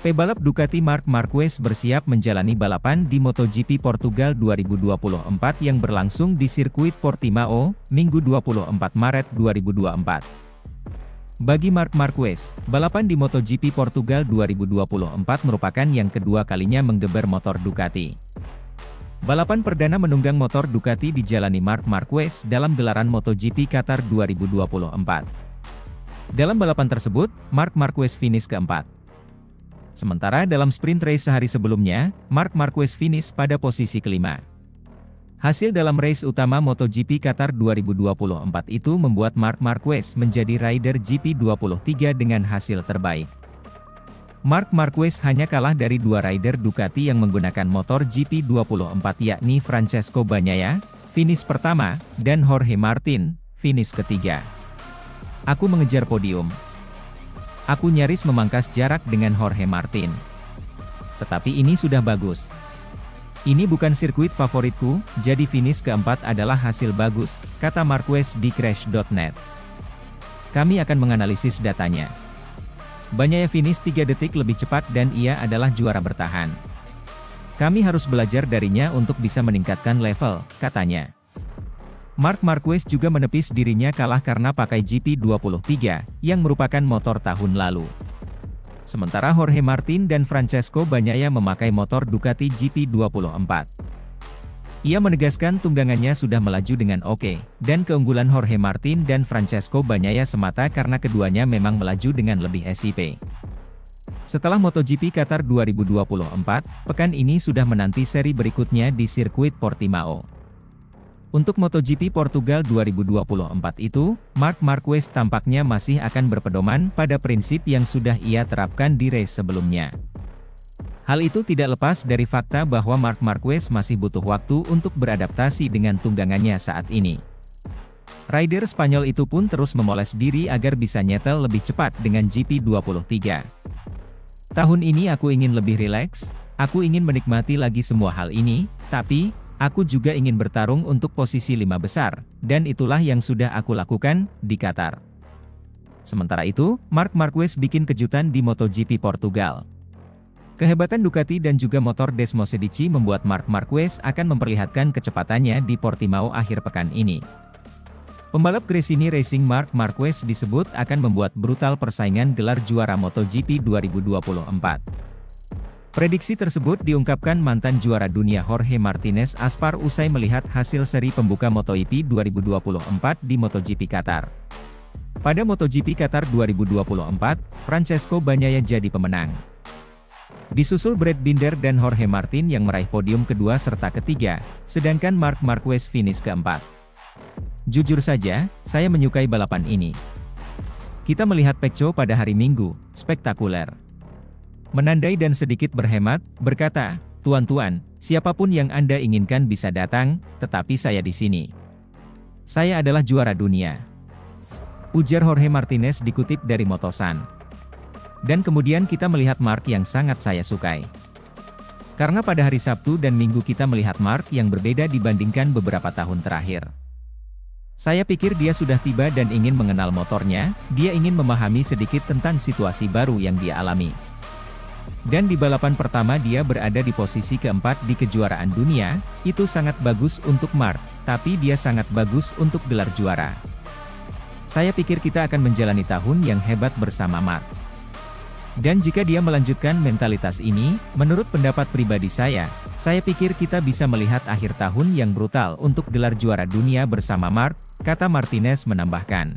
Pebalap Ducati Marc Marquez bersiap menjalani balapan di MotoGP Portugal 2024 yang berlangsung di sirkuit Portimao, Minggu 24 Maret 2024. Bagi Marc Marquez, balapan di MotoGP Portugal 2024 merupakan yang kedua kalinya menggeber motor Ducati. Balapan perdana menunggang motor Ducati dijalani Marc Marquez dalam gelaran MotoGP Qatar 2024. Dalam balapan tersebut, Marc Marquez finish keempat. Sementara dalam sprint race sehari sebelumnya, Marc Marquez finish pada posisi kelima. Hasil dalam race utama MotoGP Qatar 2024 itu membuat Marc Marquez menjadi rider GP23 dengan hasil terbaik. Marc Marquez hanya kalah dari dua rider Ducati yang menggunakan motor GP24 yakni Francesco Bagnaia, finish pertama, dan Jorge Martin, finish ketiga. Aku mengejar podium. Aku nyaris memangkas jarak dengan Jorge Martin. Tetapi ini sudah bagus. Ini bukan sirkuit favoritku, jadi finish keempat adalah hasil bagus, kata Marquez di Crash.net. Kami akan menganalisis datanya. Bagnaia finish 3 detik lebih cepat dan ia adalah juara bertahan. Kami harus belajar darinya untuk bisa meningkatkan level, katanya. Marc Marquez juga menepis dirinya kalah karena pakai GP23, yang merupakan motor tahun lalu. Sementara Jorge Martin dan Francesco Bagnaia memakai motor Ducati GP24. Ia menegaskan tunggangannya sudah melaju dengan oke, dan keunggulan Jorge Martin dan Francesco Bagnaia semata karena keduanya memang melaju dengan lebih SIP. Setelah MotoGP Qatar 2024, pekan ini sudah menanti seri berikutnya di sirkuit Portimao. Untuk MotoGP Portugal 2024 itu, Marc Marquez tampaknya masih akan berpedoman pada prinsip yang sudah ia terapkan di race sebelumnya. Hal itu tidak lepas dari fakta bahwa Marc Marquez masih butuh waktu untuk beradaptasi dengan tunggangannya saat ini. Rider Spanyol itu pun terus memoles diri agar bisa nyetel lebih cepat dengan GP23. Tahun ini aku ingin lebih rileks, aku ingin menikmati lagi semua hal ini, tapi aku juga ingin bertarung untuk posisi 5 besar, dan itulah yang sudah aku lakukan, di Qatar. Sementara itu, Marc Marquez bikin kejutan di MotoGP Portugal. Kehebatan Ducati dan juga motor Desmosedici membuat Marc Marquez akan memperlihatkan kecepatannya di Portimao akhir pekan ini. Pembalap Gresini Racing Marc Marquez disebut akan membuat brutal persaingan gelar juara MotoGP 2024. Prediksi tersebut diungkapkan mantan juara dunia Jorge Martinez Aspar usai melihat hasil seri pembuka MotoGP 2024 di MotoGP Qatar. Pada MotoGP Qatar 2024, Francesco Bagnaia jadi pemenang. Disusul Brad Binder dan Jorge Martin yang meraih podium kedua serta ketiga, sedangkan Marc Marquez finish keempat. Jujur saja, saya menyukai balapan ini. Kita melihat Pecco pada hari Minggu, spektakuler. Menandai dan sedikit berhemat, berkata, "Tuan-tuan, siapapun yang Anda inginkan bisa datang, tetapi saya di sini. Saya adalah juara dunia," ujar Jorge Martinez dikutip dari Motosan. Dan kemudian kita melihat Marc yang sangat saya sukai. Karena pada hari Sabtu dan Minggu kita melihat Marc yang berbeda dibandingkan beberapa tahun terakhir. Saya pikir dia sudah tiba dan ingin mengenal motornya, dia ingin memahami sedikit tentang situasi baru yang dia alami. Dan di balapan pertama dia berada di posisi keempat di kejuaraan dunia, itu sangat bagus untuk Marc, tapi dia sangat bagus untuk gelar juara. Saya pikir kita akan menjalani tahun yang hebat bersama Marc. Dan jika dia melanjutkan mentalitas ini, menurut pendapat pribadi saya pikir kita bisa melihat akhir tahun yang brutal untuk gelar juara dunia bersama Marc, kata Martinez menambahkan.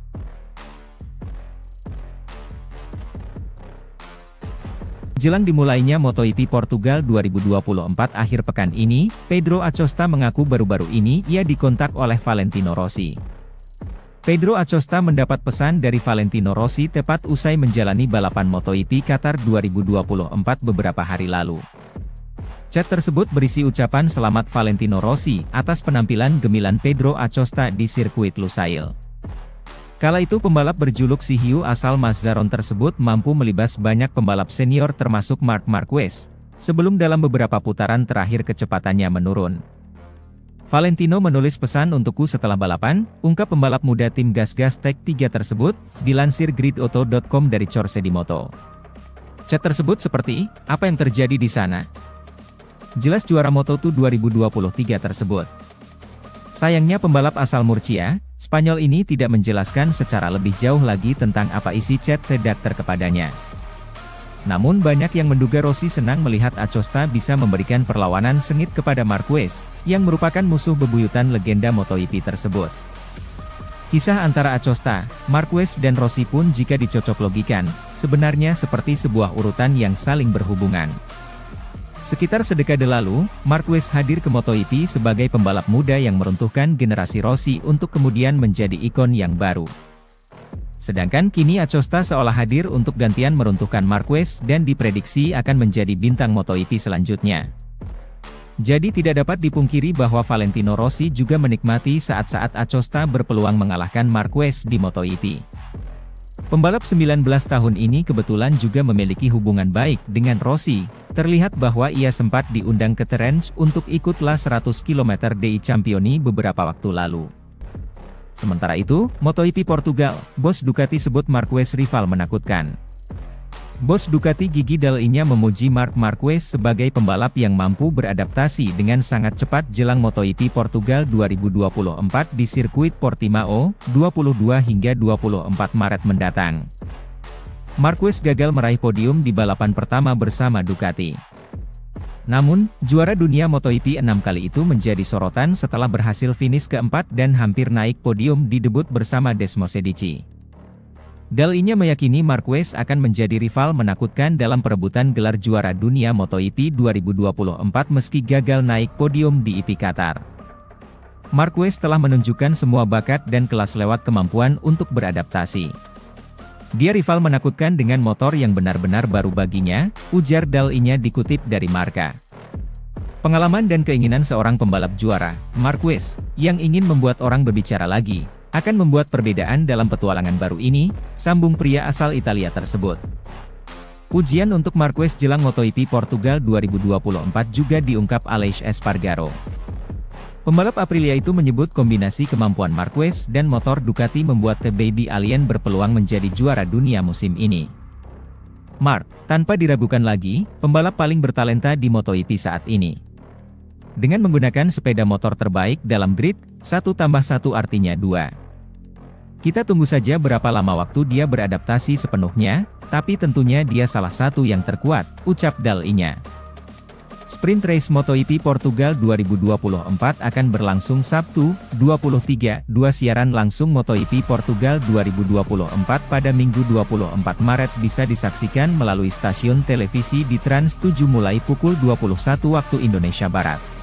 Jelang dimulainya MotoGP Portugal 2024 akhir pekan ini, Pedro Acosta mengaku baru-baru ini ia dikontak oleh Valentino Rossi. Pedro Acosta mendapat pesan dari Valentino Rossi tepat usai menjalani balapan MotoGP Qatar 2024 beberapa hari lalu. Chat tersebut berisi ucapan selamat Valentino Rossi atas penampilan gemilang Pedro Acosta di sirkuit Lusail. Kala itu pembalap berjuluk Si Hiu asal Mazzaron tersebut mampu melibas banyak pembalap senior termasuk Marc Marquez, sebelum dalam beberapa putaran terakhir kecepatannya menurun. Valentino menulis pesan untukku setelah balapan, ungkap pembalap muda tim Gas Gas Tech 3 tersebut, dilansir gridauto.com dari Corse di Moto. Chat tersebut seperti, apa yang terjadi di sana? Jelas juara Moto2 2023 tersebut. Sayangnya pembalap asal Murcia, Spanyol ini tidak menjelaskan secara lebih jauh lagi tentang apa isi chat redaktur kepadanya. Namun banyak yang menduga Rossi senang melihat Acosta bisa memberikan perlawanan sengit kepada Marquez, yang merupakan musuh bebuyutan legenda MotoGP tersebut. Kisah antara Acosta, Marquez dan Rossi pun jika dicocoklogikan, sebenarnya seperti sebuah urutan yang saling berhubungan. Sekitar sedekade lalu, Marquez hadir ke MotoGP sebagai pembalap muda yang meruntuhkan generasi Rossi untuk kemudian menjadi ikon yang baru. Sedangkan kini Acosta seolah hadir untuk gantian meruntuhkan Marquez dan diprediksi akan menjadi bintang MotoGP selanjutnya. Jadi tidak dapat dipungkiri bahwa Valentino Rossi juga menikmati saat-saat Acosta berpeluang mengalahkan Marquez di MotoGP. Pembalap 19 tahun ini kebetulan juga memiliki hubungan baik dengan Rossi, terlihat bahwa ia sempat diundang ke Terence untuk ikutlah 100 km di Campioni beberapa waktu lalu. Sementara itu, MotoGP Portugal, bos Ducati sebut Marquez rival menakutkan. Bos Ducati Gigi Dall'Igna memuji Marc Marquez sebagai pembalap yang mampu beradaptasi dengan sangat cepat jelang MotoGP Portugal 2024 di sirkuit Portimao, 22 hingga 24 Maret mendatang. Marquez gagal meraih podium di balapan pertama bersama Ducati. Namun, juara dunia MotoGP 6 kali itu menjadi sorotan setelah berhasil finish keempat dan hampir naik podium di debut bersama Desmosedici. Dall'Igna meyakini Marquez akan menjadi rival menakutkan dalam perebutan gelar juara dunia MotoGP 2024 meski gagal naik podium di IP Qatar. Marquez telah menunjukkan semua bakat dan kelas lewat kemampuan untuk beradaptasi. Dia rival menakutkan dengan motor yang benar-benar baru baginya, ujar Dall'Igna dikutip dari Marca. Pengalaman dan keinginan seorang pembalap juara, Marquez, yang ingin membuat orang berbicara lagi, akan membuat perbedaan dalam petualangan baru ini, sambung pria asal Italia tersebut. Pujian untuk Marquez jelang MotoGP Portugal 2024 juga diungkap Aleix Espargaro. Pembalap Aprilia itu menyebut kombinasi kemampuan Marquez dan motor Ducati membuat The Baby Alien berpeluang menjadi juara dunia musim ini. Marc, tanpa diragukan lagi, pembalap paling bertalenta di MotoGP saat ini. Dengan menggunakan sepeda motor terbaik dalam grid, 1+1 artinya 2. Kita tunggu saja berapa lama waktu dia beradaptasi sepenuhnya, tapi tentunya dia salah satu yang terkuat, ucap Dall'Igna. Sprint Race MotoGP Portugal 2024 akan berlangsung Sabtu, 23, 2 siaran langsung MotoGP Portugal 2024 pada Minggu 24 Maret bisa disaksikan melalui stasiun televisi di Trans 7 mulai pukul 21 waktu Indonesia Barat.